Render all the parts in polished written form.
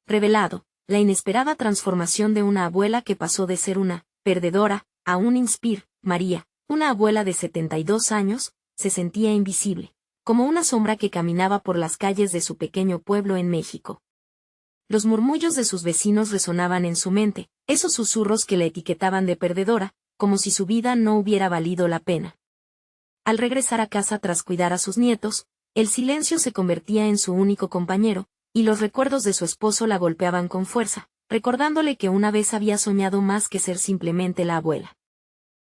revelado la inesperada transformación de una abuela que pasó de ser una perdedora a un inspir. María, una abuela de 72 años, se sentía invisible, como una sombra que caminaba por las calles de su pequeño pueblo en México. Los murmullos de sus vecinos resonaban en su mente, esos susurros que la etiquetaban de perdedora, como si su vida no hubiera valido la pena. Al regresar a casa tras cuidar a sus nietos, el silencio se convertía en su único compañero, y los recuerdos de su esposo la golpeaban con fuerza, recordándole que una vez había soñado más que ser simplemente la abuela.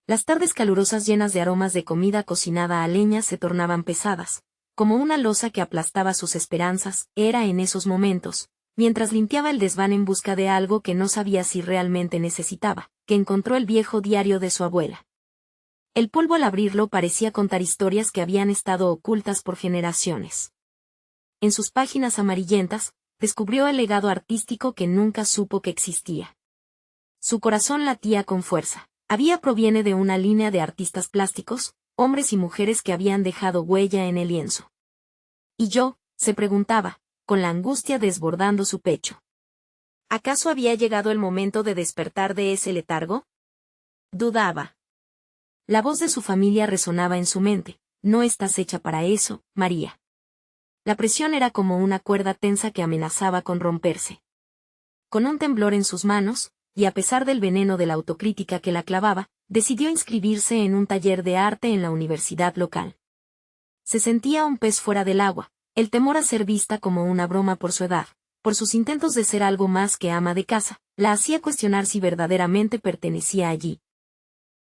Las tardes calurosas llenas de aromas de comida cocinada a leña se tornaban pesadas, como una losa que aplastaba sus esperanzas. Era en esos momentos, mientras limpiaba el desván en busca de algo que no sabía si realmente necesitaba, que encontró el viejo diario de su abuela. El polvo al abrirlo parecía contar historias que habían estado ocultas por generaciones. En sus páginas amarillentas, descubrió el legado artístico que nunca supo que existía. Su corazón latía con fuerza. Proviene de una línea de artistas plásticos, hombres y mujeres que habían dejado huella en el lienzo. ¿Y yo?, se preguntaba, con la angustia desbordando su pecho. ¿Acaso había llegado el momento de despertar de ese letargo? Dudaba. La voz de su familia resonaba en su mente. No estás hecha para eso, María. La presión era como una cuerda tensa que amenazaba con romperse. Con un temblor en sus manos, y a pesar del veneno de la autocrítica que la clavaba, decidió inscribirse en un taller de arte en la universidad local. Se sentía un pez fuera del agua, el temor a ser vista como una broma por su edad, por sus intentos de ser algo más que ama de casa, la hacía cuestionar si verdaderamente pertenecía allí.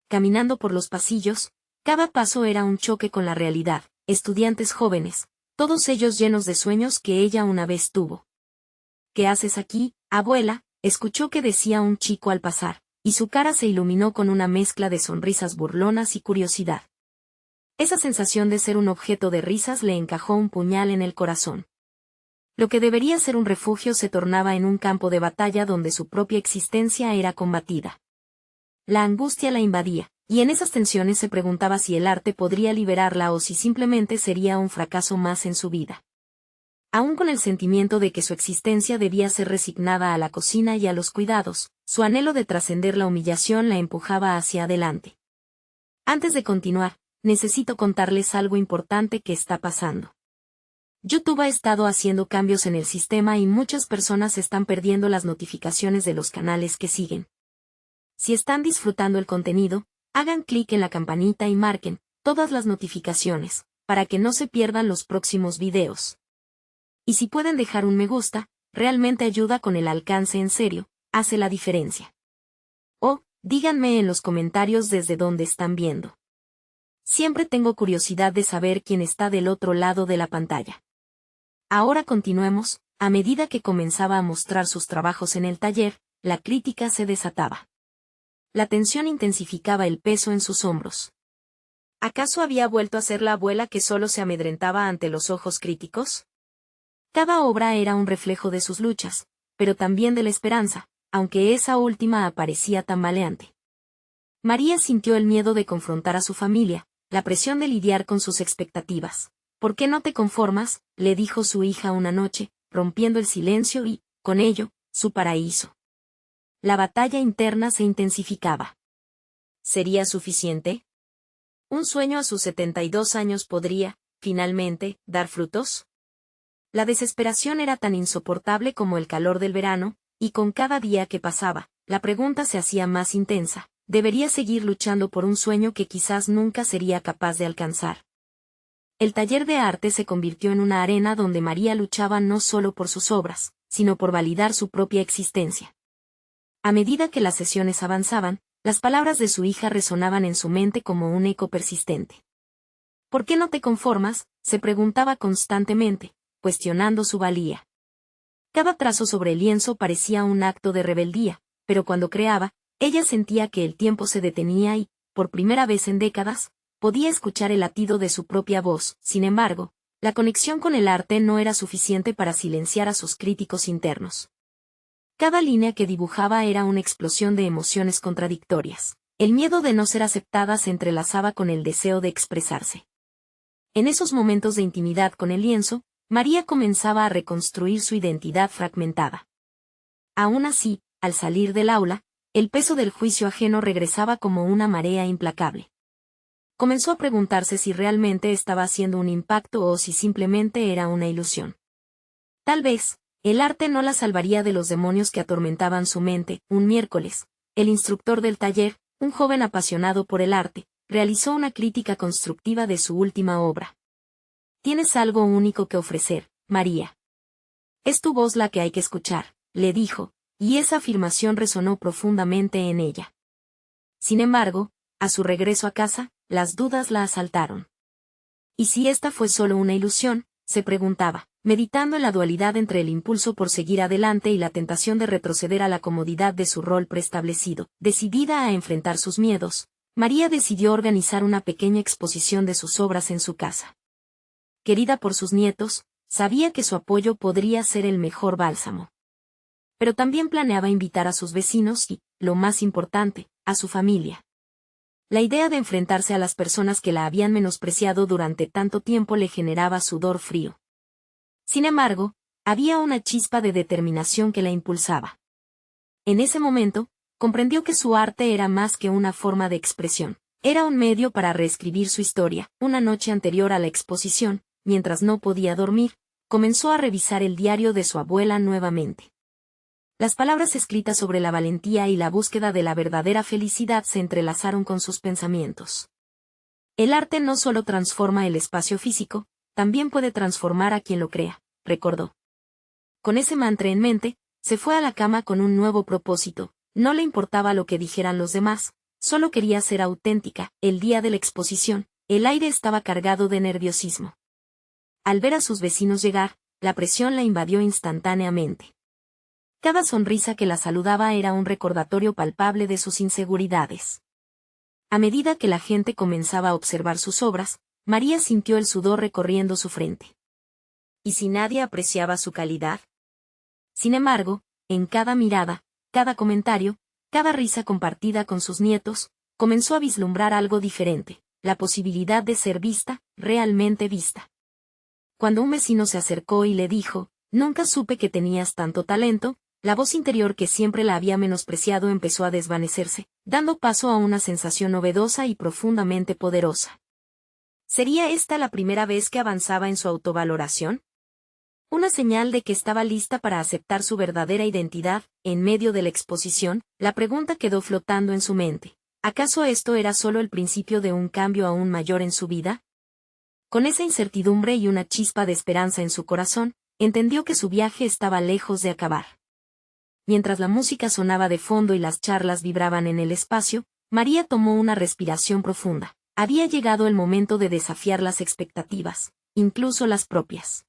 Caminando por los pasillos, cada paso era un choque con la realidad, estudiantes jóvenes, todos ellos llenos de sueños que ella una vez tuvo. ¿Qué haces aquí, abuela?, escuchó que decía un chico al pasar, y su cara se iluminó con una mezcla de sonrisas burlonas y curiosidad. Esa sensación de ser un objeto de risas le encajó un puñal en el corazón. Lo que debería ser un refugio se tornaba en un campo de batalla donde su propia existencia era combatida. La angustia la invadía, y en esas tensiones se preguntaba si el arte podría liberarla o si simplemente sería un fracaso más en su vida. Aún con el sentimiento de que su existencia debía ser resignada a la cocina y a los cuidados, su anhelo de trascender la humillación la empujaba hacia adelante. Antes de continuar, necesito contarles algo importante que está pasando. YouTube ha estado haciendo cambios en el sistema y muchas personas están perdiendo las notificaciones de los canales que siguen. Si están disfrutando el contenido, hagan clic en la campanita y marquen todas las notificaciones, para que no se pierdan los próximos videos. Y si pueden dejar un me gusta, realmente ayuda con el alcance en serio, hace la diferencia. O, díganme en los comentarios desde dónde están viendo. Siempre tengo curiosidad de saber quién está del otro lado de la pantalla. Ahora continuemos. A medida que comenzaba a mostrar sus trabajos en el taller, la crítica se desataba. La tensión intensificaba el peso en sus hombros. ¿Acaso había vuelto a ser la abuela que solo se amedrentaba ante los ojos críticos? Cada obra era un reflejo de sus luchas, pero también de la esperanza, aunque esa última aparecía tambaleante. María sintió el miedo de confrontar a su familia, la presión de lidiar con sus expectativas. ¿Por qué no te conformas?, le dijo su hija una noche, rompiendo el silencio y, con ello, su paraíso. La batalla interna se intensificaba. ¿Sería suficiente? ¿Un sueño a sus 72 años podría, finalmente, dar frutos? La desesperación era tan insoportable como el calor del verano, y con cada día que pasaba, la pregunta se hacía más intensa. ¿Debería seguir luchando por un sueño que quizás nunca sería capaz de alcanzar? El taller de arte se convirtió en una arena donde María luchaba no solo por sus obras, sino por validar su propia existencia. A medida que las sesiones avanzaban, las palabras de su hija resonaban en su mente como un eco persistente. ¿Por qué no te conformas?, se preguntaba constantemente, cuestionando su valía. Cada trazo sobre el lienzo parecía un acto de rebeldía, pero cuando creaba, ella sentía que el tiempo se detenía y, por primera vez en décadas, podía escuchar el latido de su propia voz. Sin embargo, la conexión con el arte no era suficiente para silenciar a sus críticos internos. Cada línea que dibujaba era una explosión de emociones contradictorias. El miedo de no ser aceptada se entrelazaba con el deseo de expresarse. En esos momentos de intimidad con el lienzo, María comenzaba a reconstruir su identidad fragmentada. Aún así, al salir del aula, el peso del juicio ajeno regresaba como una marea implacable. Comenzó a preguntarse si realmente estaba haciendo un impacto o si simplemente era una ilusión. Tal vez, el arte no la salvaría de los demonios que atormentaban su mente. Un miércoles, el instructor del taller, un joven apasionado por el arte, realizó una crítica constructiva de su última obra. «Tienes algo único que ofrecer, María. Es tu voz la que hay que escuchar», le dijo, y esa afirmación resonó profundamente en ella. Sin embargo, a su regreso a casa, las dudas la asaltaron. ¿Y si esta fue solo una ilusión?, se preguntaba, meditando en la dualidad entre el impulso por seguir adelante y la tentación de retroceder a la comodidad de su rol preestablecido. Decidida a enfrentar sus miedos, María decidió organizar una pequeña exposición de sus obras en su casa. Querida por sus nietos, sabía que su apoyo podría ser el mejor bálsamo. Pero también planeaba invitar a sus vecinos y, lo más importante, a su familia. La idea de enfrentarse a las personas que la habían menospreciado durante tanto tiempo le generaba sudor frío. Sin embargo, había una chispa de determinación que la impulsaba. En ese momento, comprendió que su arte era más que una forma de expresión. Era un medio para reescribir su historia. Una noche anterior a la exposición, mientras no podía dormir, comenzó a revisar el diario de su abuela nuevamente. Las palabras escritas sobre la valentía y la búsqueda de la verdadera felicidad se entrelazaron con sus pensamientos. El arte no solo transforma el espacio físico, también puede transformar a quien lo crea, recordó. Con ese mantra en mente, se fue a la cama con un nuevo propósito. No le importaba lo que dijeran los demás, solo quería ser auténtica. El día de la exposición, el aire estaba cargado de nerviosismo. Al ver a sus vecinos llegar, la presión la invadió instantáneamente. Cada sonrisa que la saludaba era un recordatorio palpable de sus inseguridades. A medida que la gente comenzaba a observar sus obras, María sintió el sudor recorriendo su frente. ¿Y si nadie apreciaba su calidad? Sin embargo, en cada mirada, cada comentario, cada risa compartida con sus nietos, comenzó a vislumbrar algo diferente, la posibilidad de ser vista, realmente vista. Cuando un vecino se acercó y le dijo, «Nunca supe que tenías tanto talento», la voz interior que siempre la había menospreciado empezó a desvanecerse, dando paso a una sensación novedosa y profundamente poderosa. ¿Sería esta la primera vez que avanzaba en su autovaloración? Una señal de que estaba lista para aceptar su verdadera identidad. En medio de la exposición, la pregunta quedó flotando en su mente. ¿Acaso esto era solo el principio de un cambio aún mayor en su vida? Con esa incertidumbre y una chispa de esperanza en su corazón, entendió que su viaje estaba lejos de acabar. Mientras la música sonaba de fondo y las charlas vibraban en el espacio, María tomó una respiración profunda. Había llegado el momento de desafiar las expectativas, incluso las propias.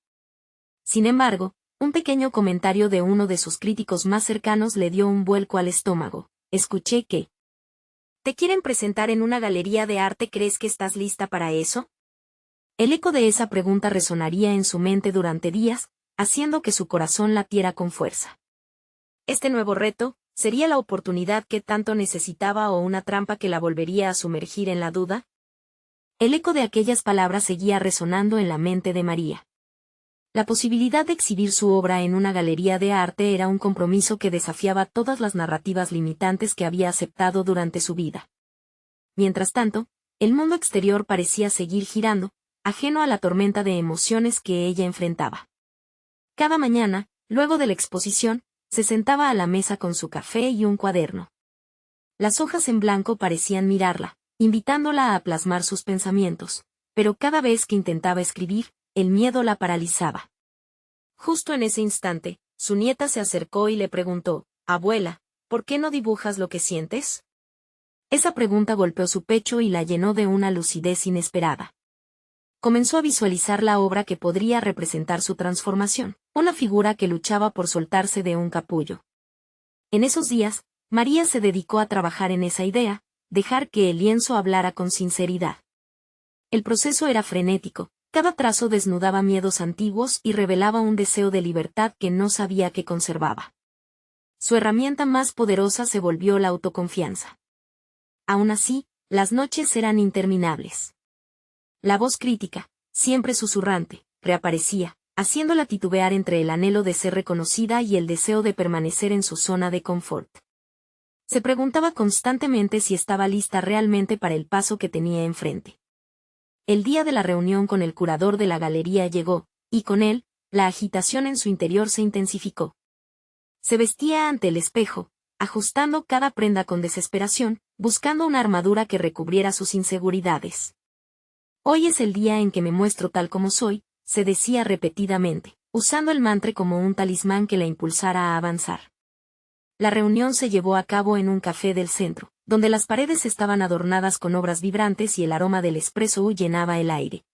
Sin embargo, un pequeño comentario de uno de sus críticos más cercanos le dio un vuelco al estómago. «Escuché que te quieren presentar en una galería de arte. ¿Crees que estás lista para eso?». El eco de esa pregunta resonaría en su mente durante días, haciendo que su corazón latiera con fuerza. Este nuevo reto, ¿sería la oportunidad que tanto necesitaba o una trampa que la volvería a sumergir en la duda? El eco de aquellas palabras seguía resonando en la mente de María. La posibilidad de exhibir su obra en una galería de arte era un compromiso que desafiaba todas las narrativas limitantes que había aceptado durante su vida. Mientras tanto, el mundo exterior parecía seguir girando, ajeno a la tormenta de emociones que ella enfrentaba. Cada mañana, luego de la exposición, se sentaba a la mesa con su café y un cuaderno. Las hojas en blanco parecían mirarla, invitándola a plasmar sus pensamientos, pero cada vez que intentaba escribir, el miedo la paralizaba. Justo en ese instante, su nieta se acercó y le preguntó, «Abuela, ¿por qué no dibujas lo que sientes?». Esa pregunta golpeó su pecho y la llenó de una lucidez inesperada. Comenzó a visualizar la obra que podría representar su transformación, una figura que luchaba por soltarse de un capullo. En esos días, María se dedicó a trabajar en esa idea, dejar que el lienzo hablara con sinceridad. El proceso era frenético, cada trazo desnudaba miedos antiguos y revelaba un deseo de libertad que no sabía que conservaba. Su herramienta más poderosa se volvió la autoconfianza. Aún así, las noches eran interminables. La voz crítica, siempre susurrante, reaparecía, haciéndola titubear entre el anhelo de ser reconocida y el deseo de permanecer en su zona de confort. Se preguntaba constantemente si estaba lista realmente para el paso que tenía enfrente. El día de la reunión con el curador de la galería llegó, y con él, la agitación en su interior se intensificó. Se vestía ante el espejo, ajustando cada prenda con desesperación, buscando una armadura que recubriera sus inseguridades. Hoy es el día en que me muestro tal como soy, se decía repetidamente, usando el mantra como un talismán que la impulsara a avanzar. La reunión se llevó a cabo en un café del centro, donde las paredes estaban adornadas con obras vibrantes y el aroma del espresso llenaba el aire.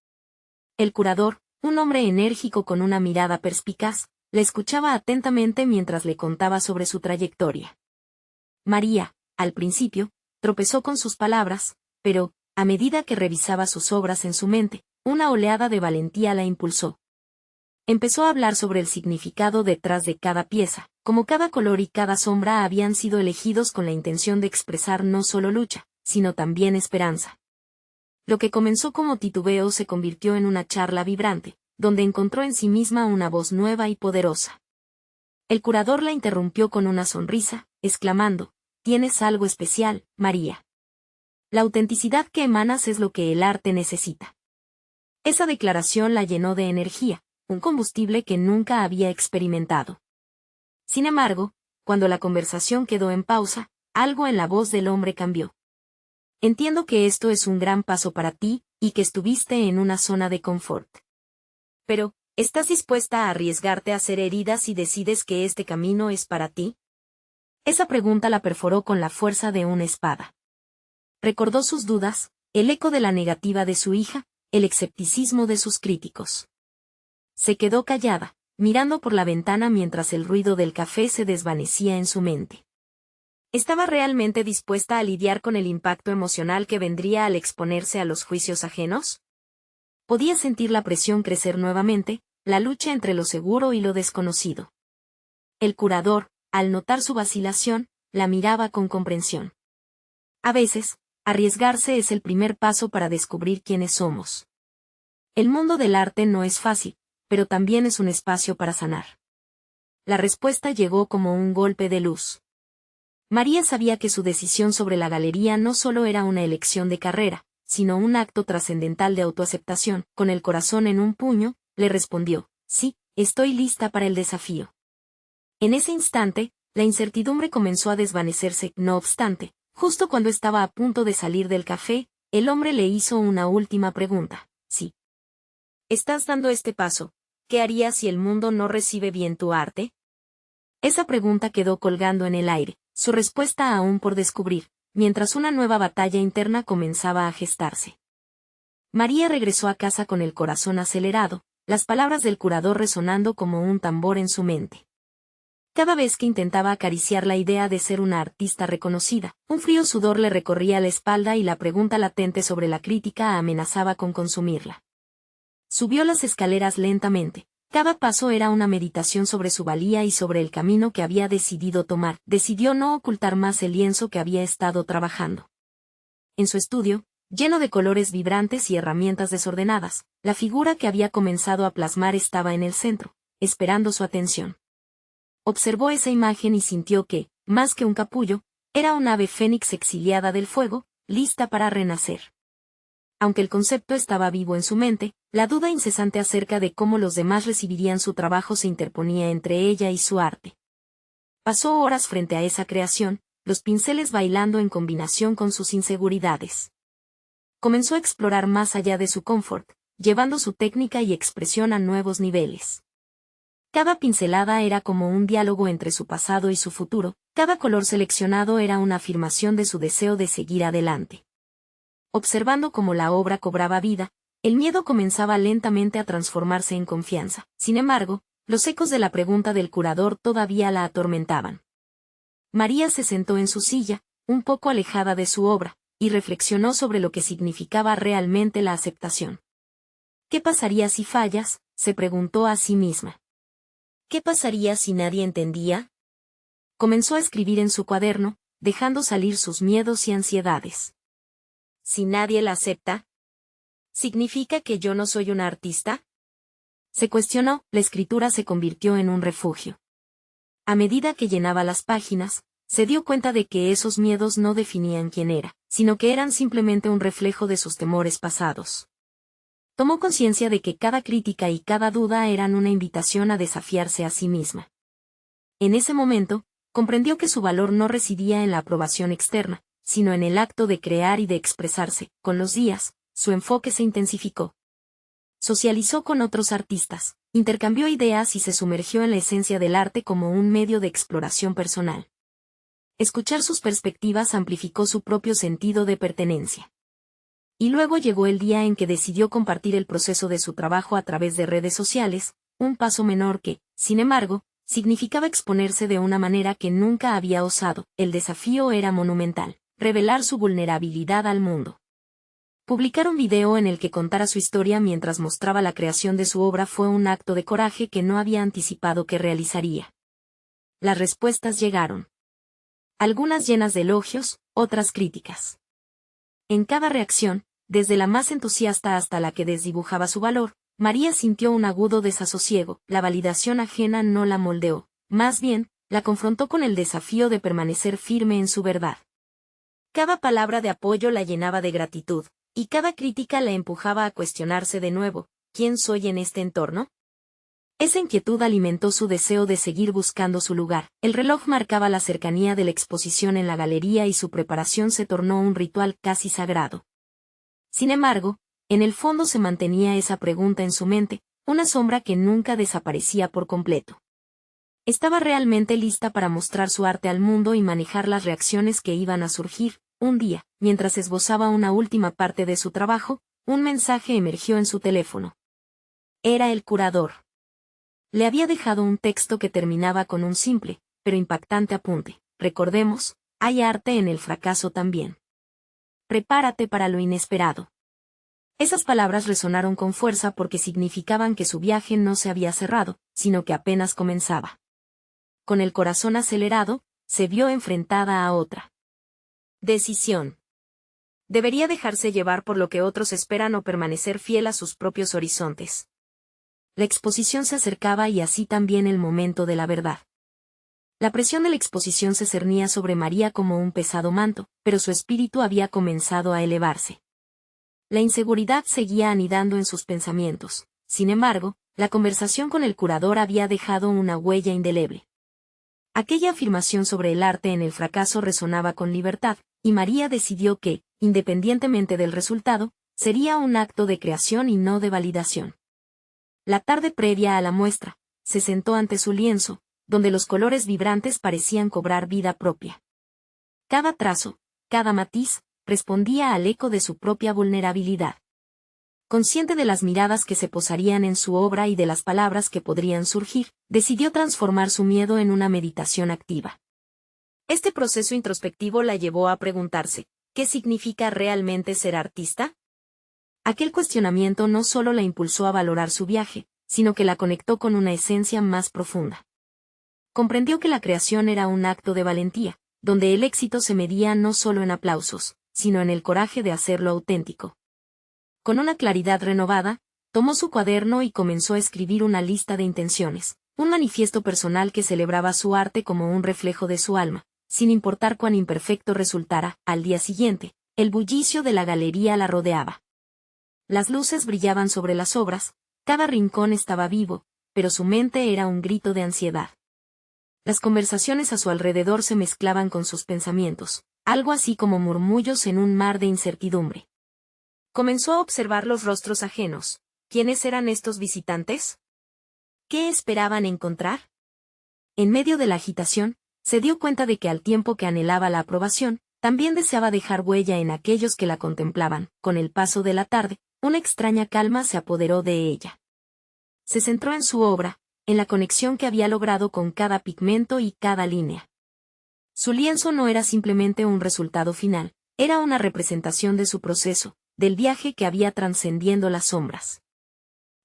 El curador, un hombre enérgico con una mirada perspicaz, le escuchaba atentamente mientras le contaba sobre su trayectoria. María, al principio, tropezó con sus palabras, pero, a medida que revisaba sus obras en su mente, una oleada de valentía la impulsó. Empezó a hablar sobre el significado detrás de cada pieza, como cada color y cada sombra habían sido elegidos con la intención de expresar no solo lucha, sino también esperanza. Lo que comenzó como titubeo se convirtió en una charla vibrante, donde encontró en sí misma una voz nueva y poderosa. El curador la interrumpió con una sonrisa, exclamando: «Tienes algo especial, María. La autenticidad que emanas es lo que el arte necesita». Esa declaración la llenó de energía, un combustible que nunca había experimentado. Sin embargo, cuando la conversación quedó en pausa, algo en la voz del hombre cambió. «Entiendo que esto es un gran paso para ti, y que estuviste en una zona de confort. Pero, ¿estás dispuesta a arriesgarte a ser herida si decides que este camino es para ti?». Esa pregunta la perforó con la fuerza de una espada. Recordó sus dudas, el eco de la negativa de su hija, el escepticismo de sus críticos. Se quedó callada, mirando por la ventana mientras el ruido del café se desvanecía en su mente. ¿Estaba realmente dispuesta a lidiar con el impacto emocional que vendría al exponerse a los juicios ajenos? Podía sentir la presión crecer nuevamente, la lucha entre lo seguro y lo desconocido. El curador, al notar su vacilación, la miraba con comprensión. A veces, arriesgarse es el primer paso para descubrir quiénes somos. El mundo del arte no es fácil, pero también es un espacio para sanar. La respuesta llegó como un golpe de luz. María sabía que su decisión sobre la galería no solo era una elección de carrera, sino un acto trascendental de autoaceptación. Con el corazón en un puño, le respondió: «Sí, estoy lista para el desafío». En ese instante, la incertidumbre comenzó a desvanecerse. No obstante, justo cuando estaba a punto de salir del café, el hombre le hizo una última pregunta: «Sí. ¿Estás dando este paso? ¿Qué harías si el mundo no recibe bien tu arte?». Esa pregunta quedó colgando en el aire, su respuesta aún por descubrir, mientras una nueva batalla interna comenzaba a gestarse. María regresó a casa con el corazón acelerado, las palabras del curador resonando como un tambor en su mente. Cada vez que intentaba acariciar la idea de ser una artista reconocida, un frío sudor le recorría la espalda y la pregunta latente sobre la crítica amenazaba con consumirla. Subió las escaleras lentamente. Cada paso era una meditación sobre su valía y sobre el camino que había decidido tomar. Decidió no ocultar más el lienzo que había estado trabajando. En su estudio, lleno de colores vibrantes y herramientas desordenadas, la figura que había comenzado a plasmar estaba en el centro, esperando su atención. Observó esa imagen y sintió que, más que un capullo, era un ave fénix exiliada del fuego, lista para renacer. Aunque el concepto estaba vivo en su mente, la duda incesante acerca de cómo los demás recibirían su trabajo se interponía entre ella y su arte. Pasó horas frente a esa creación, los pinceles bailando en combinación con sus inseguridades. Comenzó a explorar más allá de su confort, llevando su técnica y expresión a nuevos niveles. Cada pincelada era como un diálogo entre su pasado y su futuro, cada color seleccionado era una afirmación de su deseo de seguir adelante. Observando cómo la obra cobraba vida, el miedo comenzaba lentamente a transformarse en confianza. Sin embargo, los ecos de la pregunta del curador todavía la atormentaban. María se sentó en su silla, un poco alejada de su obra, y reflexionó sobre lo que significaba realmente la aceptación. ¿Qué pasaría si fallas?, se preguntó a sí misma. ¿Qué pasaría si nadie entendía? Comenzó a escribir en su cuaderno, dejando salir sus miedos y ansiedades. Si nadie la acepta, ¿significa que yo no soy una artista? Se cuestionó, la escritura se convirtió en un refugio. A medida que llenaba las páginas, se dio cuenta de que esos miedos no definían quién era, sino que eran simplemente un reflejo de sus temores pasados. Tomó conciencia de que cada crítica y cada duda eran una invitación a desafiarse a sí misma. En ese momento, comprendió que su valor no residía en la aprobación externa, sino en el acto de crear y de expresarse. Con los días, su enfoque se intensificó. Socializó con otros artistas, intercambió ideas y se sumergió en la esencia del arte como un medio de exploración personal. Escuchar sus perspectivas amplificó su propio sentido de pertenencia. Y luego llegó el día en que decidió compartir el proceso de su trabajo a través de redes sociales, un paso menor que, sin embargo, significaba exponerse de una manera que nunca había osado. El desafío era monumental: revelar su vulnerabilidad al mundo. Publicar un video en el que contara su historia mientras mostraba la creación de su obra fue un acto de coraje que no había anticipado que realizaría. Las respuestas llegaron. Algunas llenas de elogios, otras críticas. En cada reacción, desde la más entusiasta hasta la que desdibujaba su valor, María sintió un agudo desasosiego. La validación ajena no la moldeó, más bien, la confrontó con el desafío de permanecer firme en su verdad. Cada palabra de apoyo la llenaba de gratitud, y cada crítica la empujaba a cuestionarse de nuevo: ¿quién soy en este entorno? Esa inquietud alimentó su deseo de seguir buscando su lugar. El reloj marcaba la cercanía de la exposición en la galería y su preparación se tornó un ritual casi sagrado. Sin embargo, en el fondo se mantenía esa pregunta en su mente, una sombra que nunca desaparecía por completo. ¿Estaba realmente lista para mostrar su arte al mundo y manejar las reacciones que iban a surgir? Un día, mientras esbozaba una última parte de su trabajo, un mensaje emergió en su teléfono. Era el curador. Le había dejado un texto que terminaba con un simple, pero impactante apunte: recordemos, hay arte en el fracaso también. Prepárate para lo inesperado. Esas palabras resonaron con fuerza porque significaban que su viaje no se había cerrado, sino que apenas comenzaba. Con el corazón acelerado, se vio enfrentada a otra decisión. ¿Debería dejarse llevar por lo que otros esperan o permanecer fiel a sus propios horizontes? La exposición se acercaba y así también el momento de la verdad. La presión de la exposición se cernía sobre María como un pesado manto, pero su espíritu había comenzado a elevarse. La inseguridad seguía anidando en sus pensamientos. Sin embargo, la conversación con el curador había dejado una huella indeleble. Aquella afirmación sobre el arte en el fracaso resonaba con libertad, y María decidió que, independientemente del resultado, sería un acto de creación y no de validación. La tarde previa a la muestra, se sentó ante su lienzo, donde los colores vibrantes parecían cobrar vida propia. Cada trazo, cada matiz, respondía al eco de su propia vulnerabilidad. Consciente de las miradas que se posarían en su obra y de las palabras que podrían surgir, decidió transformar su miedo en una meditación activa. Este proceso introspectivo la llevó a preguntarse: ¿qué significa realmente ser artista? Aquel cuestionamiento no solo la impulsó a valorar su viaje, sino que la conectó con una esencia más profunda. Comprendió que la creación era un acto de valentía, donde el éxito se medía no solo en aplausos, sino en el coraje de hacerlo auténtico. Con una claridad renovada, tomó su cuaderno y comenzó a escribir una lista de intenciones, un manifiesto personal que celebraba su arte como un reflejo de su alma, sin importar cuán imperfecto resultara. Al día siguiente, el bullicio de la galería la rodeaba. Las luces brillaban sobre las obras, cada rincón estaba vivo, pero su mente era un grito de ansiedad. Las conversaciones a su alrededor se mezclaban con sus pensamientos, algo así como murmullos en un mar de incertidumbre. Comenzó a observar los rostros ajenos. ¿Quiénes eran estos visitantes? ¿Qué esperaban encontrar? En medio de la agitación, se dio cuenta de que al tiempo que anhelaba la aprobación, también deseaba dejar huella en aquellos que la contemplaban. Con el paso de la tarde, una extraña calma se apoderó de ella. Se centró en su obra, en la conexión que había logrado con cada pigmento y cada línea. Su lienzo no era simplemente un resultado final, era una representación de su proceso, del viaje que había trascendiendo las sombras.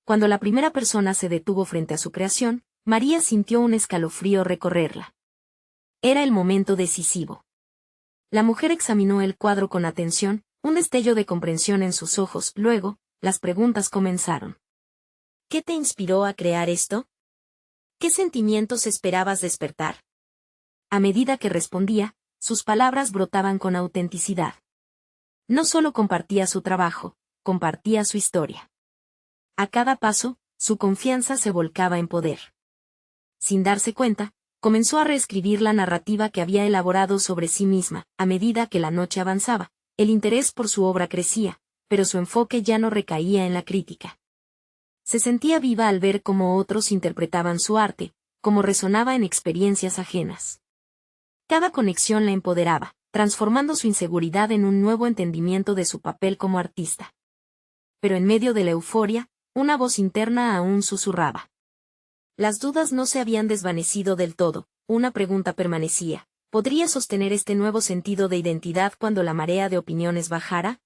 Cuando la primera persona se detuvo frente a su creación, María sintió un escalofrío recorrerla. Era el momento decisivo. La mujer examinó el cuadro con atención, un destello de comprensión en sus ojos. Luego, las preguntas comenzaron. ¿Qué te inspiró a crear esto? ¿Qué sentimientos esperabas despertar? A medida que respondía, sus palabras brotaban con autenticidad. No solo compartía su trabajo, compartía su historia. A cada paso, su confianza se volcaba en poder. Sin darse cuenta, comenzó a reescribir la narrativa que había elaborado sobre sí misma. A medida que la noche avanzaba, el interés por su obra crecía, pero su enfoque ya no recaía en la crítica. Se sentía viva al ver cómo otros interpretaban su arte, cómo resonaba en experiencias ajenas. Cada conexión la empoderaba, transformando su inseguridad en un nuevo entendimiento de su papel como artista. Pero en medio de la euforia, una voz interna aún susurraba. Las dudas no se habían desvanecido del todo, una pregunta permanecía: ¿podría sostener este nuevo sentido de identidad cuando la marea de opiniones bajara?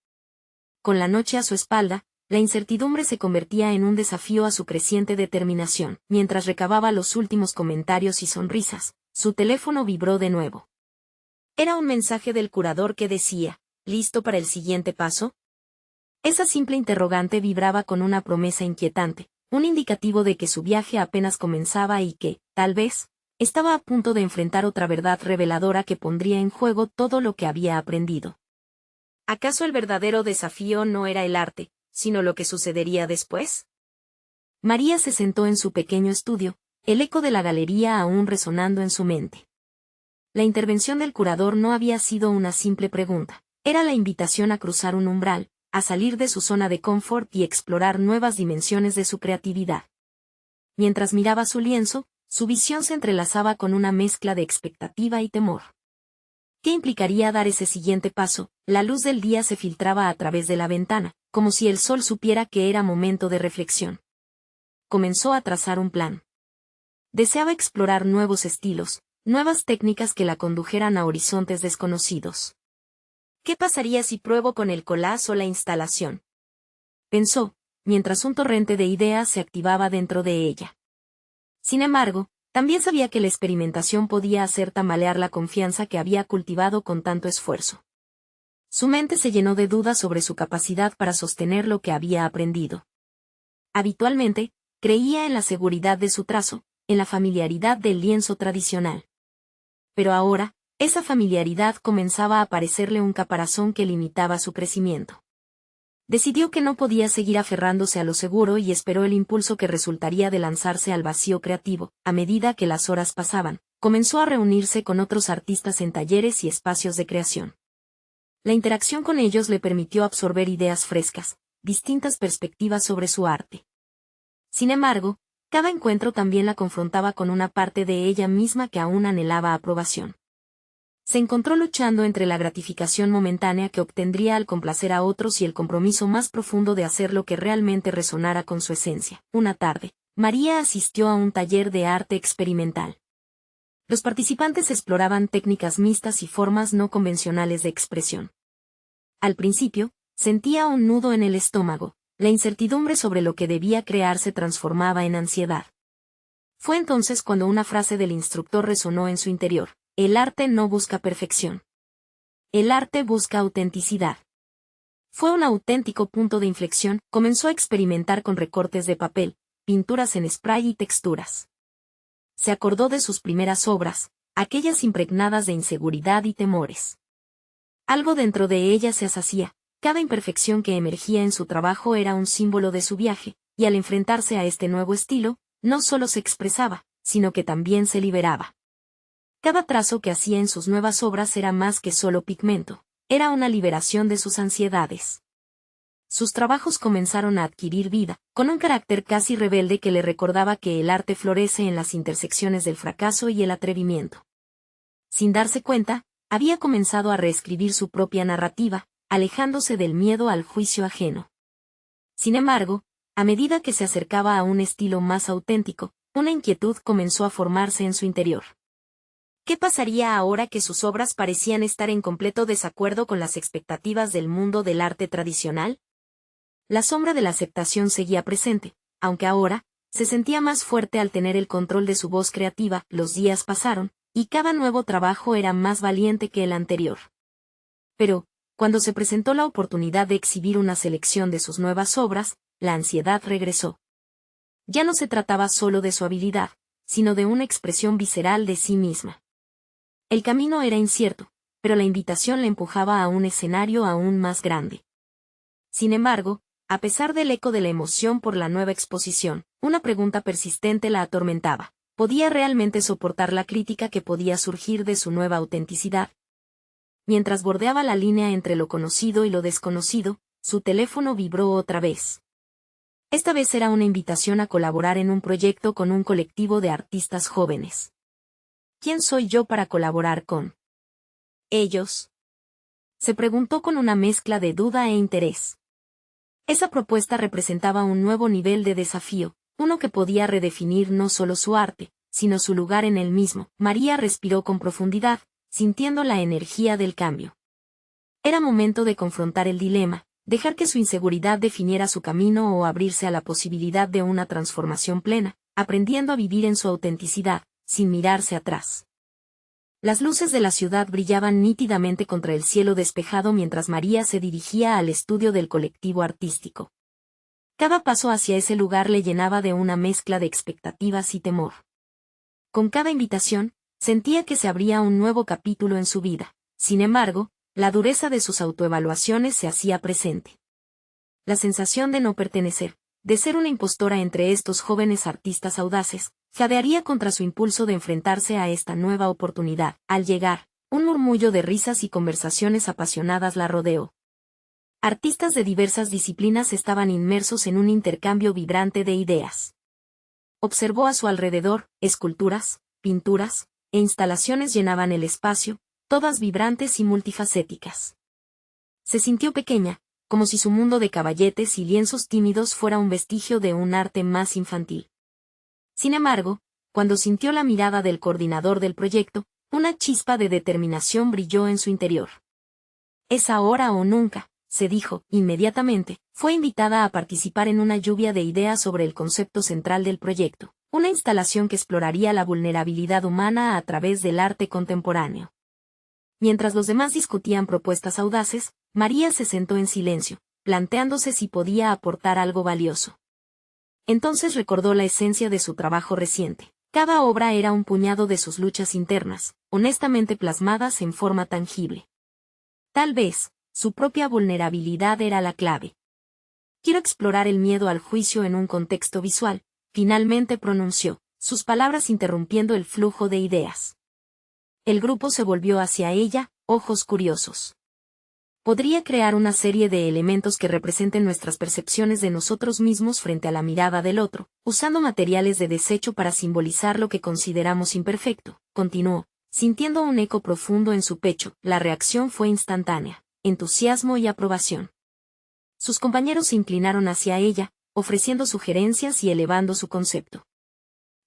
Con la noche a su espalda, la incertidumbre se convertía en un desafío a su creciente determinación. Mientras recababa los últimos comentarios y sonrisas, su teléfono vibró de nuevo. Era un mensaje del curador que decía: ¿listo para el siguiente paso? Esa simple interrogante vibraba con una promesa inquietante, un indicativo de que su viaje apenas comenzaba y que, tal vez, estaba a punto de enfrentar otra verdad reveladora que pondría en juego todo lo que había aprendido. ¿Acaso el verdadero desafío no era el arte, sino lo que sucedería después? María se sentó en su pequeño estudio, el eco de la galería aún resonando en su mente. La intervención del curador no había sido una simple pregunta, era la invitación a cruzar un umbral, a salir de su zona de confort y explorar nuevas dimensiones de su creatividad. Mientras miraba su lienzo, su visión se entrelazaba con una mezcla de expectativa y temor. ¿Qué implicaría dar ese siguiente paso? La luz del día se filtraba a través de la ventana, como si el sol supiera que era momento de reflexión. Comenzó a trazar un plan. Deseaba explorar nuevos estilos, nuevas técnicas que la condujeran a horizontes desconocidos. ¿Qué pasaría si pruebo con el collage o la instalación? Pensó, mientras un torrente de ideas se activaba dentro de ella. Sin embargo, también sabía que la experimentación podía hacer tambalear la confianza que había cultivado con tanto esfuerzo. Su mente se llenó de dudas sobre su capacidad para sostener lo que había aprendido. Habitualmente, creía en la seguridad de su trazo, en la familiaridad del lienzo tradicional. Pero ahora, esa familiaridad comenzaba a parecerle un caparazón que limitaba su crecimiento. Decidió que no podía seguir aferrándose a lo seguro y esperó el impulso que resultaría de lanzarse al vacío creativo. A medida que las horas pasaban, comenzó a reunirse con otros artistas en talleres y espacios de creación. La interacción con ellos le permitió absorber ideas frescas, distintas perspectivas sobre su arte. Sin embargo, cada encuentro también la confrontaba con una parte de ella misma que aún anhelaba aprobación. Se encontró luchando entre la gratificación momentánea que obtendría al complacer a otros y el compromiso más profundo de hacer lo que realmente resonara con su esencia. Una tarde, María asistió a un taller de arte experimental. Los participantes exploraban técnicas mixtas y formas no convencionales de expresión. Al principio, sentía un nudo en el estómago, la incertidumbre sobre lo que debía crear se transformaba en ansiedad. Fue entonces cuando una frase del instructor resonó en su interior: el arte no busca perfección. El arte busca autenticidad. Fue un auténtico punto de inflexión. Comenzó a experimentar con recortes de papel, pinturas en spray y texturas. Se acordó de sus primeras obras, aquellas impregnadas de inseguridad y temores. Algo dentro de ella se ashacía, cada imperfección que emergía en su trabajo era un símbolo de su viaje, y al enfrentarse a este nuevo estilo, no solo se expresaba, sino que también se liberaba. Cada trazo que hacía en sus nuevas obras era más que solo pigmento, era una liberación de sus ansiedades. Sus trabajos comenzaron a adquirir vida, con un carácter casi rebelde que le recordaba que el arte florece en las intersecciones del fracaso y el atrevimiento. Sin darse cuenta, había comenzado a reescribir su propia narrativa, alejándose del miedo al juicio ajeno. Sin embargo, a medida que se acercaba a un estilo más auténtico, una inquietud comenzó a formarse en su interior. ¿Qué pasaría ahora que sus obras parecían estar en completo desacuerdo con las expectativas del mundo del arte tradicional? La sombra de la aceptación seguía presente, aunque ahora, se sentía más fuerte al tener el control de su voz creativa. Los días pasaron, y cada nuevo trabajo era más valiente que el anterior. Pero, cuando se presentó la oportunidad de exhibir una selección de sus nuevas obras, la ansiedad regresó. Ya no se trataba solo de su habilidad, sino de una expresión visceral de sí misma. El camino era incierto, pero la invitación le empujaba a un escenario aún más grande. Sin embargo, a pesar del eco de la emoción por la nueva exposición, una pregunta persistente la atormentaba. ¿Podía realmente soportar la crítica que podía surgir de su nueva autenticidad? Mientras bordeaba la línea entre lo conocido y lo desconocido, su teléfono vibró otra vez. Esta vez era una invitación a colaborar en un proyecto con un colectivo de artistas jóvenes. ¿Quién soy yo para colaborar con ellos? Se preguntó con una mezcla de duda e interés. Esa propuesta representaba un nuevo nivel de desafío, uno que podía redefinir no solo su arte, sino su lugar en él mismo. María respiró con profundidad, sintiendo la energía del cambio. Era momento de confrontar el dilema, dejar que su inseguridad definiera su camino o abrirse a la posibilidad de una transformación plena, aprendiendo a vivir en su autenticidad, sin mirarse atrás. Las luces de la ciudad brillaban nítidamente contra el cielo despejado mientras María se dirigía al estudio del colectivo artístico. Cada paso hacia ese lugar le llenaba de una mezcla de expectativas y temor. Con cada invitación, sentía que se abría un nuevo capítulo en su vida. Sin embargo, la dureza de sus autoevaluaciones se hacía presente. La sensación de no pertenecer, de ser una impostora entre estos jóvenes artistas audaces, jadearía contra su impulso de enfrentarse a esta nueva oportunidad. Al llegar, un murmullo de risas y conversaciones apasionadas la rodeó. Artistas de diversas disciplinas estaban inmersos en un intercambio vibrante de ideas. Observó a su alrededor, esculturas, pinturas, e instalaciones llenaban el espacio, todas vibrantes y multifacéticas. Se sintió pequeña, como si su mundo de caballetes y lienzos tímidos fuera un vestigio de un arte más infantil. Sin embargo, cuando sintió la mirada del coordinador del proyecto, una chispa de determinación brilló en su interior. «Es ahora o nunca», se dijo. Inmediatamente, fue invitada a participar en una lluvia de ideas sobre el concepto central del proyecto, una instalación que exploraría la vulnerabilidad humana a través del arte contemporáneo. Mientras los demás discutían propuestas audaces, María se sentó en silencio, planteándose si podía aportar algo valioso. Entonces recordó la esencia de su trabajo reciente. Cada obra era un puñado de sus luchas internas, honestamente plasmadas en forma tangible. Tal vez, su propia vulnerabilidad era la clave. «Quiero explorar el miedo al juicio en un contexto visual», finalmente pronunció, sus palabras interrumpiendo el flujo de ideas. El grupo se volvió hacia ella, ojos curiosos. Podría crear una serie de elementos que representen nuestras percepciones de nosotros mismos frente a la mirada del otro, usando materiales de desecho para simbolizar lo que consideramos imperfecto, continuó, sintiendo un eco profundo en su pecho. La reacción fue instantánea, entusiasmo y aprobación. Sus compañeros se inclinaron hacia ella, ofreciendo sugerencias y elevando su concepto.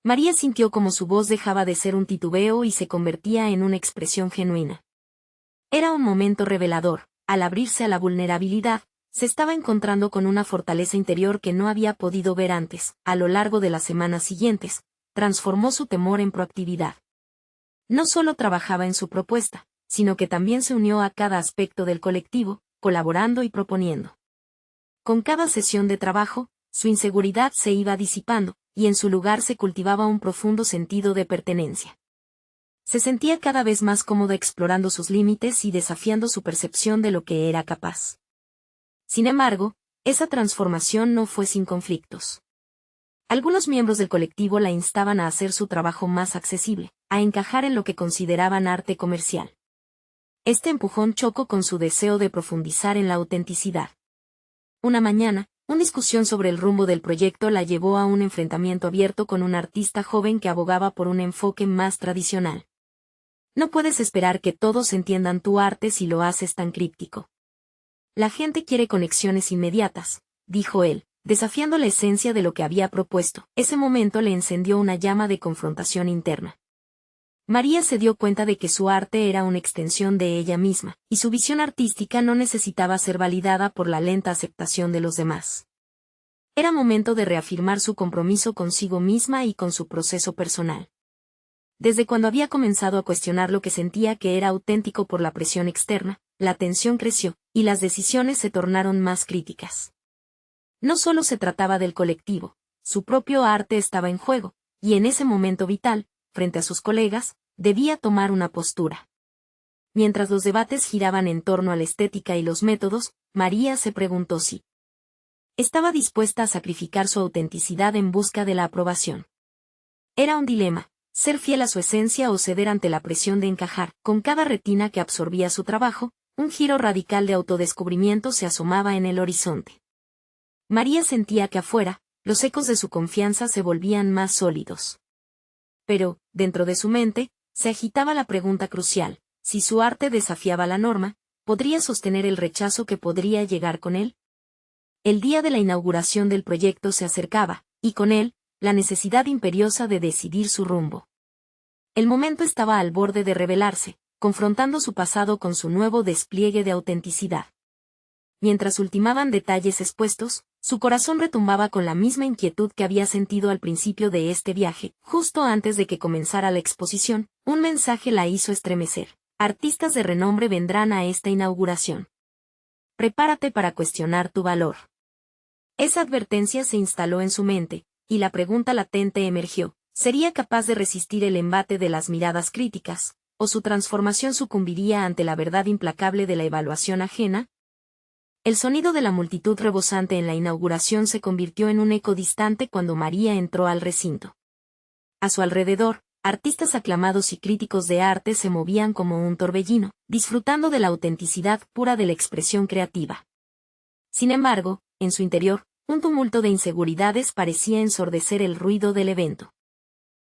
María sintió como su voz dejaba de ser un titubeo y se convertía en una expresión genuina. Era un momento revelador. Al abrirse a la vulnerabilidad, se estaba encontrando con una fortaleza interior que no había podido ver antes. A lo largo de las semanas siguientes, transformó su temor en proactividad. No solo trabajaba en su propuesta, sino que también se unió a cada aspecto del colectivo, colaborando y proponiendo. Con cada sesión de trabajo, su inseguridad se iba disipando, y en su lugar se cultivaba un profundo sentido de pertenencia. Se sentía cada vez más cómoda explorando sus límites y desafiando su percepción de lo que era capaz. Sin embargo, esa transformación no fue sin conflictos. Algunos miembros del colectivo la instaban a hacer su trabajo más accesible, a encajar en lo que consideraban arte comercial. Este empujón chocó con su deseo de profundizar en la autenticidad. Una mañana, una discusión sobre el rumbo del proyecto la llevó a un enfrentamiento abierto con un artista joven que abogaba por un enfoque más tradicional. «No puedes esperar que todos entiendan tu arte si lo haces tan críptico. La gente quiere conexiones inmediatas», dijo él, desafiando la esencia de lo que había propuesto. Ese momento le encendió una llama de confrontación interna. María se dio cuenta de que su arte era una extensión de ella misma, y su visión artística no necesitaba ser validada por la lenta aceptación de los demás. Era momento de reafirmar su compromiso consigo misma y con su proceso personal. Desde cuando había comenzado a cuestionar lo que sentía que era auténtico por la presión externa, la tensión creció, y las decisiones se tornaron más críticas. No solo se trataba del colectivo, su propio arte estaba en juego, y en ese momento vital, frente a sus colegas, debía tomar una postura. Mientras los debates giraban en torno a la estética y los métodos, María se preguntó si estaba dispuesta a sacrificar su autenticidad en busca de la aprobación. Era un dilema, ser fiel a su esencia o ceder ante la presión de encajar. Con cada retina que absorbía su trabajo, un giro radical de autodescubrimiento se asomaba en el horizonte. María sentía que afuera, los ecos de su confianza se volvían más sólidos. Pero, dentro de su mente, se agitaba la pregunta crucial: si su arte desafiaba la norma, ¿podría sostener el rechazo que podría llegar con él? El día de la inauguración del proyecto se acercaba, y con él, la necesidad imperiosa de decidir su rumbo. El momento estaba al borde de revelarse, confrontando su pasado con su nuevo despliegue de autenticidad. Mientras ultimaban detalles expuestos, su corazón retumbaba con la misma inquietud que había sentido al principio de este viaje. Justo antes de que comenzara la exposición, un mensaje la hizo estremecer. Artistas de renombre vendrán a esta inauguración. Prepárate para cuestionar tu valor. Esa advertencia se instaló en su mente, y la pregunta latente emergió: ¿sería capaz de resistir el embate de las miradas críticas, o su transformación sucumbiría ante la verdad implacable de la evaluación ajena? El sonido de la multitud rebosante en la inauguración se convirtió en un eco distante cuando María entró al recinto. A su alrededor, artistas aclamados y críticos de arte se movían como un torbellino, disfrutando de la autenticidad pura de la expresión creativa. Sin embargo, en su interior, un tumulto de inseguridades parecía ensordecer el ruido del evento.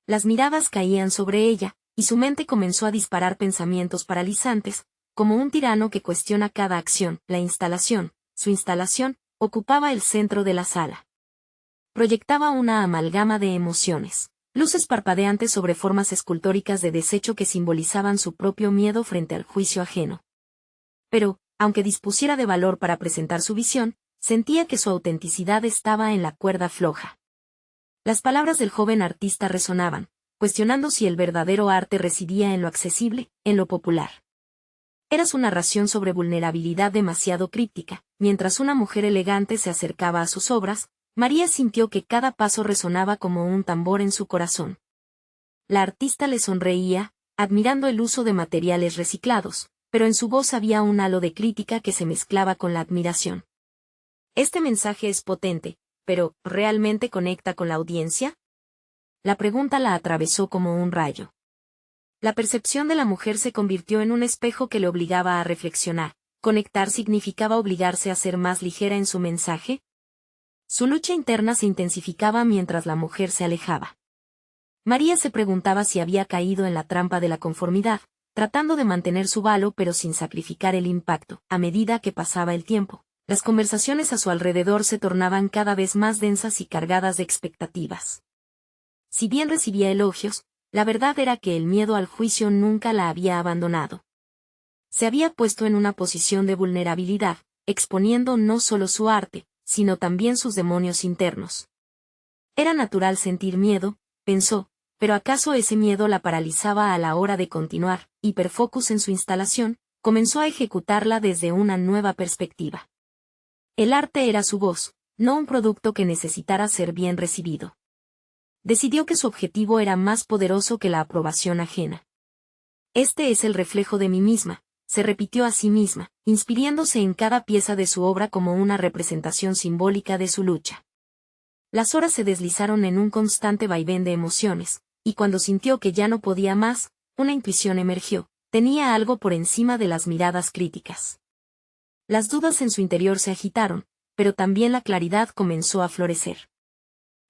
Las miradas caían sobre ella, y su mente comenzó a disparar pensamientos paralizantes, como un tirano que cuestiona cada acción. Su instalación, ocupaba el centro de la sala. Proyectaba una amalgama de emociones. Luces parpadeantes sobre formas escultóricas de desecho que simbolizaban su propio miedo frente al juicio ajeno. Pero, aunque dispusiera de valor para presentar su visión, sentía que su autenticidad estaba en la cuerda floja. Las palabras del joven artista resonaban, cuestionando si el verdadero arte residía en lo accesible, en lo popular. Era su narración sobre vulnerabilidad demasiado críptica. Mientras una mujer elegante se acercaba a sus obras, María sintió que cada paso resonaba como un tambor en su corazón. La artista le sonreía, admirando el uso de materiales reciclados, pero en su voz había un halo de crítica que se mezclaba con la admiración. Este mensaje es potente, pero ¿realmente conecta con la audiencia? La pregunta la atravesó como un rayo. La percepción de la mujer se convirtió en un espejo que le obligaba a reflexionar. ¿Conectar significaba obligarse a ser más ligera en su mensaje? Su lucha interna se intensificaba mientras la mujer se alejaba. María se preguntaba si había caído en la trampa de la conformidad, tratando de mantener su valor pero sin sacrificar el impacto. A medida que pasaba el tiempo, las conversaciones a su alrededor se tornaban cada vez más densas y cargadas de expectativas. Si bien recibía elogios, la verdad era que el miedo al juicio nunca la había abandonado. Se había puesto en una posición de vulnerabilidad, exponiendo no solo su arte, sino también sus demonios internos. Era natural sentir miedo, pensó, pero ¿acaso ese miedo la paralizaba a la hora de continuar? Hiperfocus en su instalación, comenzó a ejecutarla desde una nueva perspectiva. El arte era su voz, no un producto que necesitara ser bien recibido. Decidió que su objetivo era más poderoso que la aprobación ajena. Este es el reflejo de mí misma, se repitió a sí misma, inspirándose en cada pieza de su obra como una representación simbólica de su lucha. Las horas se deslizaron en un constante vaivén de emociones, y cuando sintió que ya no podía más, una intuición emergió: tenía algo por encima de las miradas críticas. Las dudas en su interior se agitaron, pero también la claridad comenzó a florecer.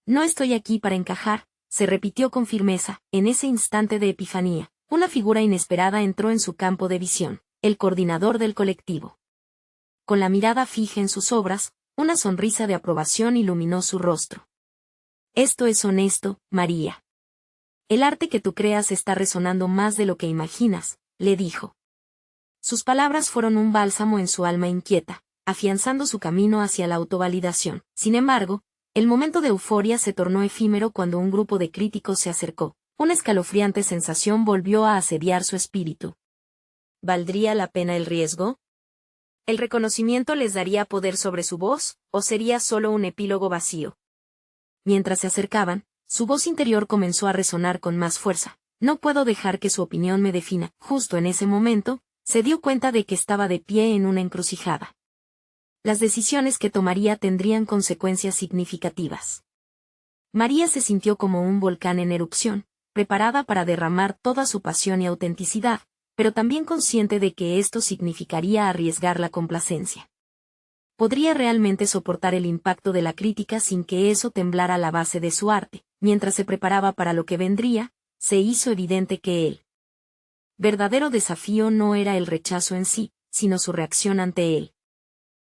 No estoy aquí para encajar, se repitió con firmeza. En ese instante de epifanía, una figura inesperada entró en su campo de visión, el coordinador del colectivo. Con la mirada fija en sus obras, una sonrisa de aprobación iluminó su rostro. Esto es honesto, María. El arte que tú creas está resonando más de lo que imaginas, le dijo. Sus palabras fueron un bálsamo en su alma inquieta, afianzando su camino hacia la autovalidación. Sin embargo, el momento de euforia se tornó efímero cuando un grupo de críticos se acercó. Una escalofriante sensación volvió a asediar su espíritu. ¿Valdría la pena el riesgo? ¿El reconocimiento les daría poder sobre su voz, o sería solo un epílogo vacío? mientras se acercaban, su voz interior comenzó a resonar con más fuerza. No puedo dejar que su opinión me defina. Justo en ese momento, se dio cuenta de que estaba de pie en una encrucijada. Las decisiones que tomaría tendrían consecuencias significativas. María se sintió como un volcán en erupción, preparada para derramar toda su pasión y autenticidad, pero también consciente de que esto significaría arriesgar la complacencia. ¿Podría realmente soportar el impacto de la crítica sin que eso temblara la base de su arte? Mientras se preparaba para lo que vendría, se hizo evidente que el verdadero desafío no era el rechazo en sí, sino su reacción ante él.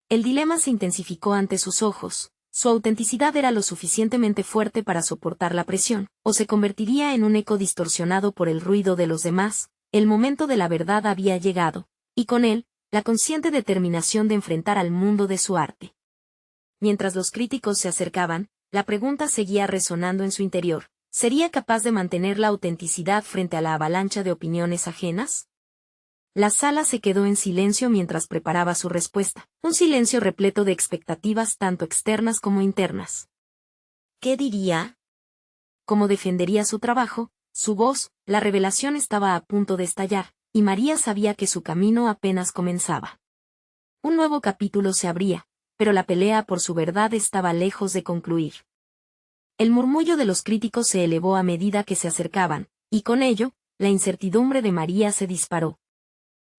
El dilema se intensificó ante sus ojos. Su autenticidad era lo suficientemente fuerte para soportar la presión, o se convertiría en un eco distorsionado por el ruido de los demás. El momento de la verdad había llegado, y con él, la consciente determinación de enfrentar al mundo de su arte. Mientras los críticos se acercaban, la pregunta seguía resonando en su interior: ¿sería capaz de mantener la autenticidad frente a la avalancha de opiniones ajenas? La sala se quedó en silencio mientras preparaba su respuesta, un silencio repleto de expectativas tanto externas como internas. ¿Qué diría? ¿Cómo defendería su trabajo? Su voz, la revelación estaba a punto de estallar, y María sabía que su camino apenas comenzaba. Un nuevo capítulo se abría, pero la pelea por su verdad estaba lejos de concluir. El murmullo de los críticos se elevó a medida que se acercaban, y con ello, la incertidumbre de María se disparó.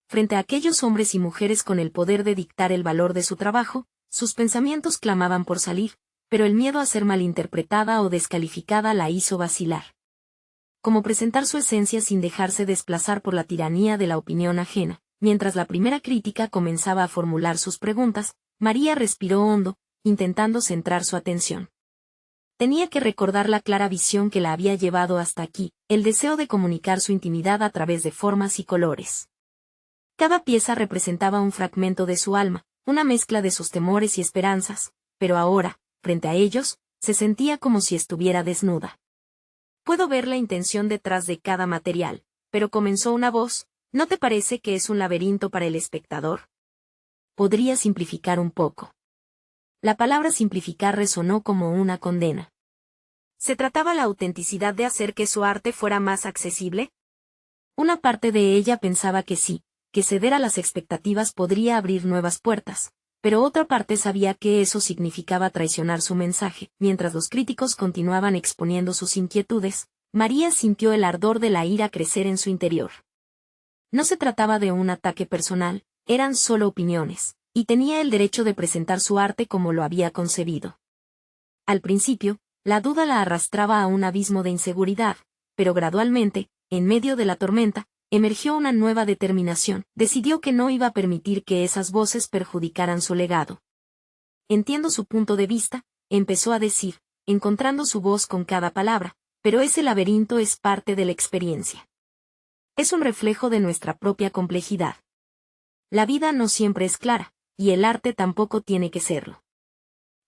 Frente a aquellos hombres y mujeres con el poder de dictar el valor de su trabajo, sus pensamientos clamaban por salir, pero el miedo a ser malinterpretada o descalificada la hizo vacilar. Cómo presentar su esencia sin dejarse desplazar por la tiranía de la opinión ajena. Mientras la primera crítica comenzaba a formular sus preguntas, María respiró hondo, intentando centrar su atención. Tenía que recordar la clara visión que la había llevado hasta aquí, el deseo de comunicar su intimidad a través de formas y colores. Cada pieza representaba un fragmento de su alma, una mezcla de sus temores y esperanzas, pero ahora, frente a ellos, se sentía como si estuviera desnuda. Puedo ver la intención detrás de cada material, pero comenzó una voz: ¿no te parece que es un laberinto para el espectador? Podría simplificar un poco. La palabra simplificar resonó como una condena. ¿Se trataba la autenticidad de hacer que su arte fuera más accesible? Una parte de ella pensaba que sí, que ceder a las expectativas podría abrir nuevas puertas, pero otra parte sabía que eso significaba traicionar su mensaje. Mientras los críticos continuaban exponiendo sus inquietudes, María sintió el ardor de la ira crecer en su interior. No se trataba de un ataque personal, eran solo opiniones, y tenía el derecho de presentar su arte como lo había concebido. Al principio, la duda la arrastraba a un abismo de inseguridad, pero gradualmente, en medio de la tormenta, emergió una nueva determinación. Decidió que no iba a permitir que esas voces perjudicaran su legado. Entiendo su punto de vista, empezó a decir, encontrando su voz con cada palabra, pero ese laberinto es parte de la experiencia. Es un reflejo de nuestra propia complejidad. La vida no siempre es clara, y el arte tampoco tiene que serlo.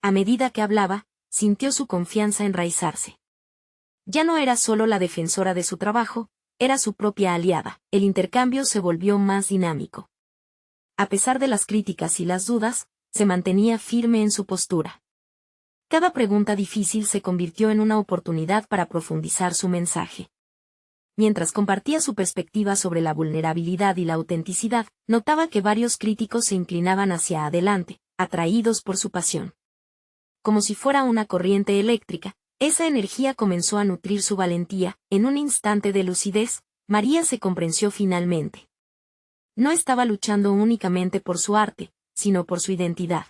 A medida que hablaba, sintió su confianza enraizarse. Ya no era solo la defensora de su trabajo, era su propia aliada. El intercambio se volvió más dinámico. A pesar de las críticas y las dudas, se mantenía firme en su postura. Cada pregunta difícil se convirtió en una oportunidad para profundizar su mensaje. Mientras compartía su perspectiva sobre la vulnerabilidad y la autenticidad, notaba que varios críticos se inclinaban hacia adelante, atraídos por su pasión. Como si fuera una corriente eléctrica, esa energía comenzó a nutrir su valentía. En un instante de lucidez, María se comprensió finalmente. No estaba luchando únicamente por su arte, sino por su identidad.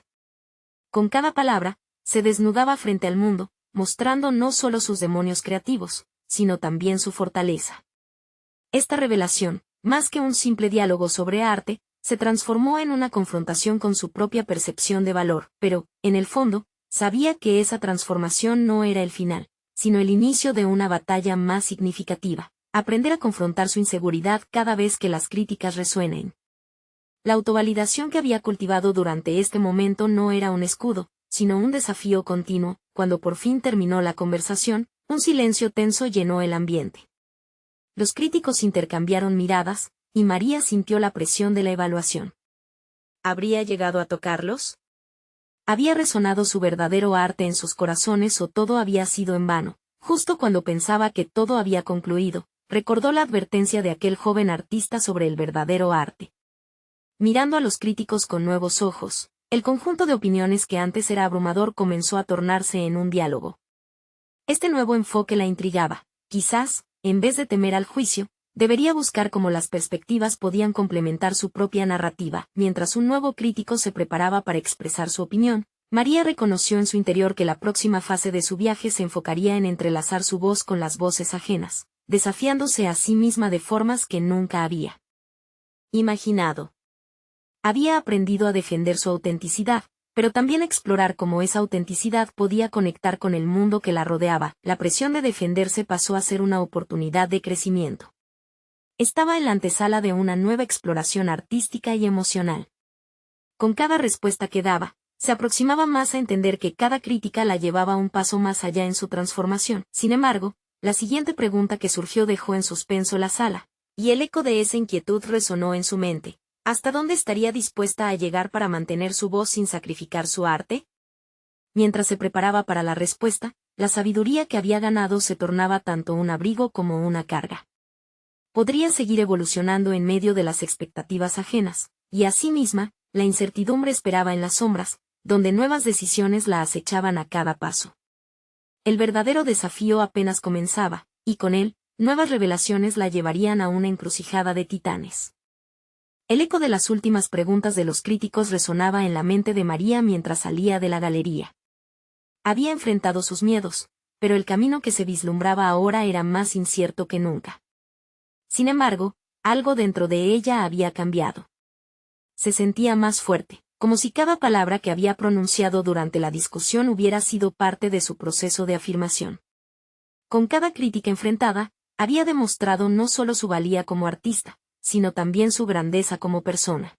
Con cada palabra, se desnudaba frente al mundo, mostrando no solo sus demonios creativos, sino también su fortaleza. Esta revelación, más que un simple diálogo sobre arte, se transformó en una confrontación con su propia percepción de valor, pero, en el fondo, sabía que esa transformación no era el final, sino el inicio de una batalla más significativa: aprender a confrontar su inseguridad cada vez que las críticas resuenen. La autovalidación que había cultivado durante este momento no era un escudo, sino un desafío continuo. Cuando por fin terminó la conversación, un silencio tenso llenó el ambiente. Los críticos intercambiaron miradas, y María sintió la presión de la evaluación. ¿Habría llegado a tocarlos? ¿Había resonado su verdadero arte en sus corazones o todo había sido en vano? Justo cuando pensaba que todo había concluido, recordó la advertencia de aquel joven artista sobre el verdadero arte. Mirando a los críticos con nuevos ojos, el conjunto de opiniones que antes era abrumador comenzó a tornarse en un diálogo. Este nuevo enfoque la intrigaba. Quizás, en vez de temer al juicio, debería buscar cómo las perspectivas podían complementar su propia narrativa. Mientras un nuevo crítico se preparaba para expresar su opinión, María reconoció en su interior que la próxima fase de su viaje se enfocaría en entrelazar su voz con las voces ajenas, desafiándose a sí misma de formas que nunca había imaginado. Había aprendido a defender su autenticidad, pero también a explorar cómo esa autenticidad podía conectar con el mundo que la rodeaba. La presión de defenderse pasó a ser una oportunidad de crecimiento. Estaba en la antesala de una nueva exploración artística y emocional. Con cada respuesta que daba, se aproximaba más a entender que cada crítica la llevaba un paso más allá en su transformación. Sin embargo, la siguiente pregunta que surgió dejó en suspenso la sala, y el eco de esa inquietud resonó en su mente. ¿Hasta dónde estaría dispuesta a llegar para mantener su voz sin sacrificar su arte? Mientras se preparaba para la respuesta, la sabiduría que había ganado se tornaba tanto un abrigo como una carga. Podría seguir evolucionando en medio de las expectativas ajenas, y asimisma, la incertidumbre esperaba en las sombras, donde nuevas decisiones la acechaban a cada paso. El verdadero desafío apenas comenzaba, y con él, nuevas revelaciones la llevarían a una encrucijada de titanes. El eco de las últimas preguntas de los críticos resonaba en la mente de María mientras salía de la galería. Había enfrentado sus miedos, pero el camino que se vislumbraba ahora era más incierto que nunca. Sin embargo, algo dentro de ella había cambiado. Se sentía más fuerte, como si cada palabra que había pronunciado durante la discusión hubiera sido parte de su proceso de afirmación. Con cada crítica enfrentada, había demostrado no solo su valía como artista, sino también su grandeza como persona.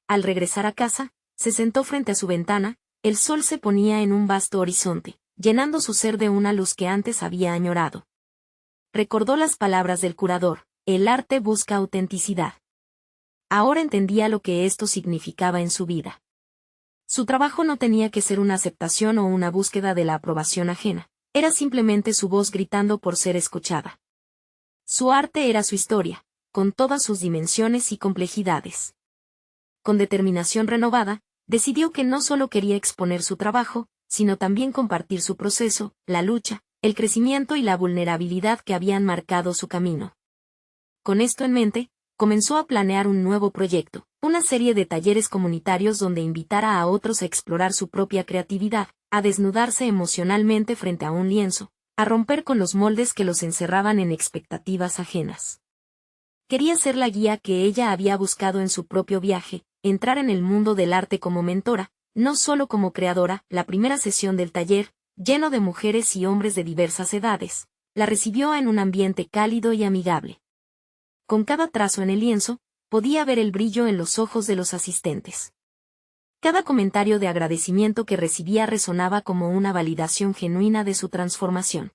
Al regresar a casa, se sentó frente a su ventana, el sol se ponía en un vasto horizonte, llenando su ser de una luz que antes había añorado. Recordó las palabras del curador: el arte busca autenticidad. Ahora entendía lo que esto significaba en su vida. Su trabajo no tenía que ser una aceptación o una búsqueda de la aprobación ajena, era simplemente su voz gritando por ser escuchada. Su arte era su historia, con todas sus dimensiones y complejidades. Con determinación renovada, decidió que no solo quería exponer su trabajo, sino también compartir su proceso, la lucha, el crecimiento y la vulnerabilidad que habían marcado su camino. Con esto en mente, comenzó a planear un nuevo proyecto, una serie de talleres comunitarios donde invitara a otros a explorar su propia creatividad, a desnudarse emocionalmente frente a un lienzo, a romper con los moldes que los encerraban en expectativas ajenas. Quería ser la guía que ella había buscado en su propio viaje, entrar en el mundo del arte como mentora, no solo como creadora. La primera sesión del taller, lleno de mujeres y hombres de diversas edades, la recibió en un ambiente cálido y amigable. Con cada trazo en el lienzo, podía ver el brillo en los ojos de los asistentes. Cada comentario de agradecimiento que recibía resonaba como una validación genuina de su transformación.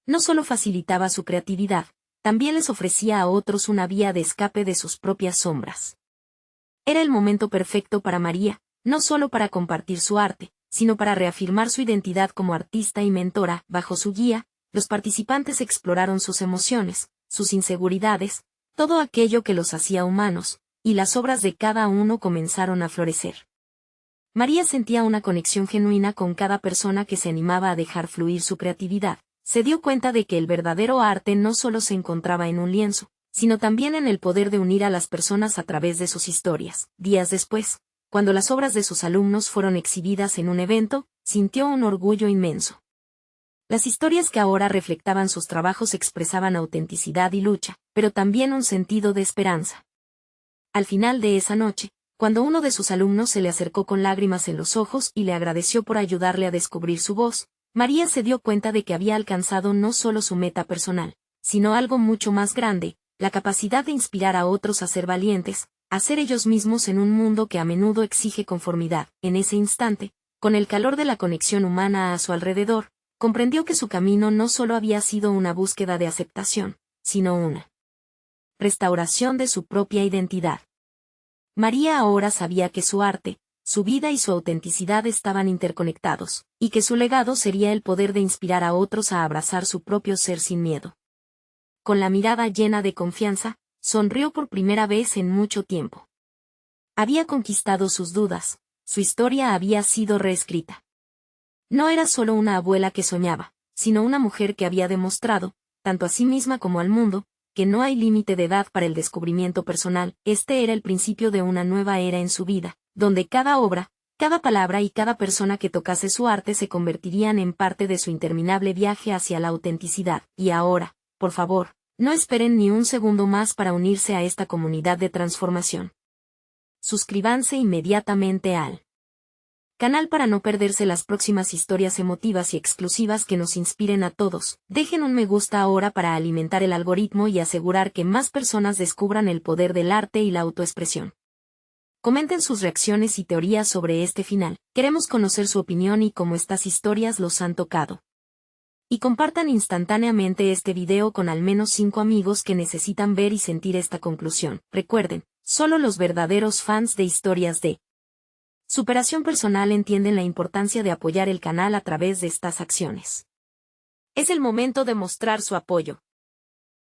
No solo facilitaba su creatividad, también les ofrecía a otros una vía de escape de sus propias sombras. Era el momento perfecto para María, no solo para compartir su arte, sino para reafirmar su identidad como artista y mentora. Bajo su guía, los participantes exploraron sus emociones, sus inseguridades, todo aquello que los hacía humanos, y las obras de cada uno comenzaron a florecer. María sentía una conexión genuina con cada persona que se animaba a dejar fluir su creatividad. Se dio cuenta de que el verdadero arte no solo se encontraba en un lienzo, sino también en el poder de unir a las personas a través de sus historias. Días después, cuando las obras de sus alumnos fueron exhibidas en un evento, sintió un orgullo inmenso. Las historias que ahora reflectaban sus trabajos expresaban autenticidad y lucha, pero también un sentido de esperanza. Al final de esa noche, cuando uno de sus alumnos se le acercó con lágrimas en los ojos y le agradeció por ayudarle a descubrir su voz, María se dio cuenta de que había alcanzado no solo su meta personal, sino algo mucho más grande, la capacidad de inspirar a otros a ser valientes, a ser ellos mismos en un mundo que a menudo exige conformidad. En ese instante, con el calor de la conexión humana a su alrededor, comprendió que su camino no solo había sido una búsqueda de aceptación, sino una restauración de su propia identidad. María ahora sabía que su arte, su vida y su autenticidad estaban interconectados, y que su legado sería el poder de inspirar a otros a abrazar su propio ser sin miedo. Con la mirada llena de confianza, sonrió por primera vez en mucho tiempo. Había conquistado sus dudas, su historia había sido reescrita. No era solo una abuela que soñaba, sino una mujer que había demostrado, tanto a sí misma como al mundo, que no hay límite de edad para el descubrimiento personal. Este era el principio de una nueva era en su vida, donde cada obra, cada palabra y cada persona que tocase su arte se convertirían en parte de su interminable viaje hacia la autenticidad. Y ahora, por favor, no esperen ni un segundo más para unirse a esta comunidad de transformación. Suscríbanse inmediatamente al canal para no perderse las próximas historias emotivas y exclusivas que nos inspiren a todos. Dejen un me gusta ahora para alimentar el algoritmo y asegurar que más personas descubran el poder del arte y la autoexpresión. Comenten sus reacciones y teorías sobre este final. Queremos conocer su opinión y cómo estas historias los han tocado. Y compartan instantáneamente este video con al menos 5 amigos que necesitan ver y sentir esta conclusión. Recuerden, solo los verdaderos fans de historias de superación personal entienden la importancia de apoyar el canal a través de estas acciones. Es el momento de mostrar su apoyo.